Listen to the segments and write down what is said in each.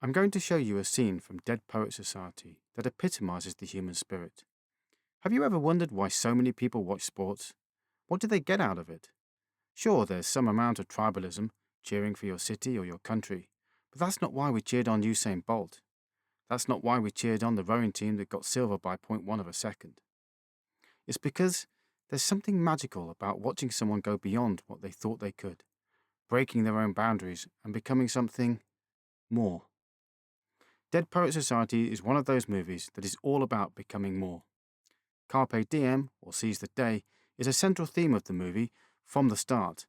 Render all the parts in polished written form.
I'm going to show you a scene from Dead Poets Society that epitomizes the human spirit. Have you ever wondered why so many people watch sports? What do they get out of it? Sure, there's some amount of tribalism, cheering for your city or your country, but that's not why we cheered on Usain Bolt. That's not why we cheered on the rowing team that got silver by 0.1 of a second. It's because there's something magical about watching someone go beyond what they thought they could, breaking their own boundaries and becoming something more. Dead Poets Society is one of those movies that is all about becoming more. Carpe diem, or seize the day, is a central theme of the movie from the start,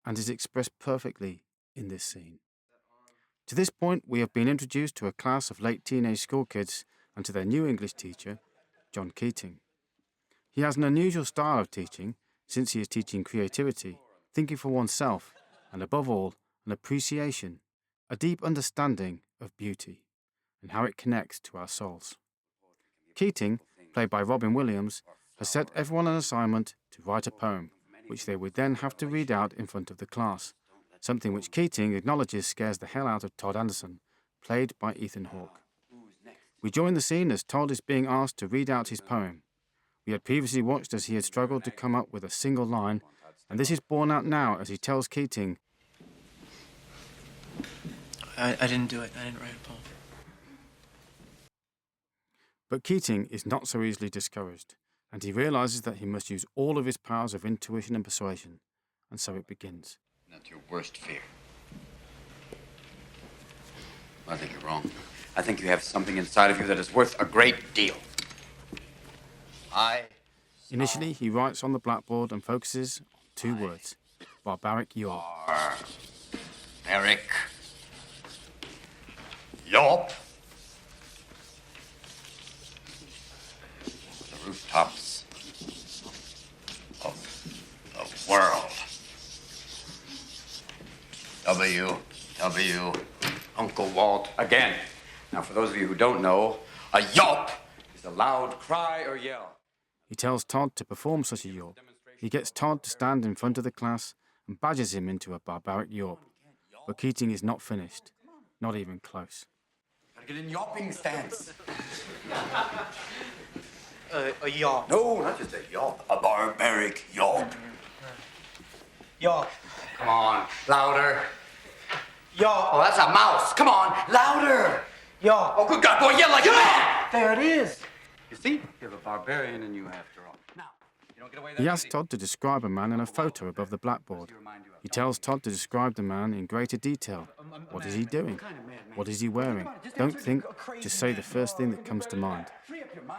and is expressed perfectly in this scene. To this point, we have been introduced to a class of late teenage school kids and to their new English teacher, John Keating. He has an unusual style of teaching, since he is teaching creativity, thinking for oneself, and above all, an appreciation, a deep understanding of beauty, and how it connects to our souls. Keating, played by Robin Williams, has set everyone an assignment to write a poem, which they would then have to read out in front of the class, something which Keating acknowledges scares the hell out of Todd, played by Ethan Hawke. We join the scene as Todd is being asked to read out his poem. We had previously watched as he had struggled to come up with a single line, and this is borne out now as he tells Keating, I didn't do it. I didn't write a poem. But Keating is not so easily discouraged, and he realizes that he must use all of his powers of intuition and persuasion, and so it begins. That's your worst fear. I think you're wrong. I think you have something inside of you that is worth a great deal. Initially, he writes on the blackboard and focuses on two words: barbaric York. Barbaric York. The rooftops of the world. W. Uncle Walt again. Now, for those of you who don't know, a yelp is a loud cry or yell. He tells Todd to perform such a yawp. He gets Todd to stand in front of the class and badgers him into a barbaric yawp. But Keating is not finished, not even close. Gotta get in yawping stance. A yawp. No, not just a yawp. A barbaric yawp. Yawp. Come on, louder. Yawp. Oh, that's a mouse. Come on, louder. Yawp. Oh, good God, boy, yell like a man. There it is. You see, you're a barbarian in you after all. Now, you don't get away that He asks easy. Todd to describe a man in a photo above the blackboard. He tells Todd to describe the man in greater detail. What is he doing? What is he wearing? Don't think, just say the first thing that comes to mind.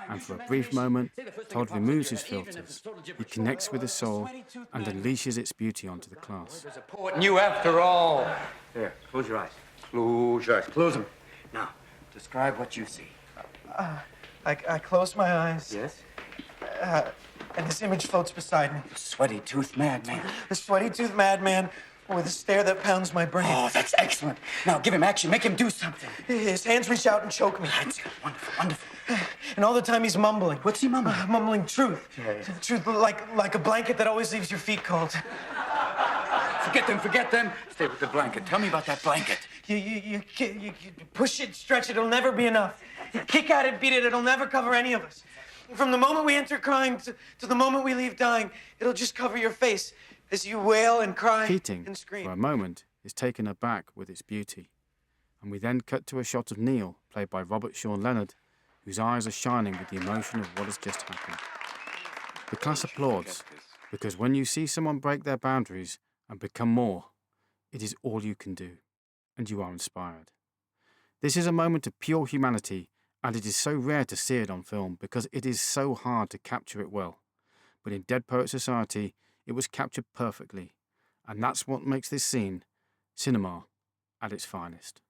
And for a brief moment, Todd removes his filters. He connects with his soul and unleashes its beauty onto the class. There's a poet in you after all. There, close your eyes. Close your eyes. Close them. Now, describe what you see. I close my eyes. Yes? And this image floats beside me. Sweaty-toothed madman. The sweaty-toothed madman with a stare that pounds my brain. Oh, that's excellent. Now, give him action. Make him do something. His hands reach out and choke me. That's good. Wonderful, wonderful. And all the time he's mumbling. What's he mumbling? Mumbling truth. Yeah. Truth like a blanket that always leaves your feet cold. Forget them. Stay with the blanket. Tell me about that blanket. You push it, stretch it, it'll never be enough. You kick at it, beat it, it'll never cover any of us. From the moment we enter crying to the moment we leave dying, it'll just cover your face as you wail and cry Keating, and scream. for a moment, is taken aback with its beauty. And we then cut to a shot of Neil, played by Robert Sean Leonard, whose eyes are shining with the emotion of what has just happened. The class applauds, because when you see someone break their boundaries and become more, it is all you can do, and you are inspired. This is a moment of pure humanity, and it is so rare to see it on film because it is so hard to capture it well. But in Dead Poets Society, it was captured perfectly, and that's what makes this scene cinema at its finest.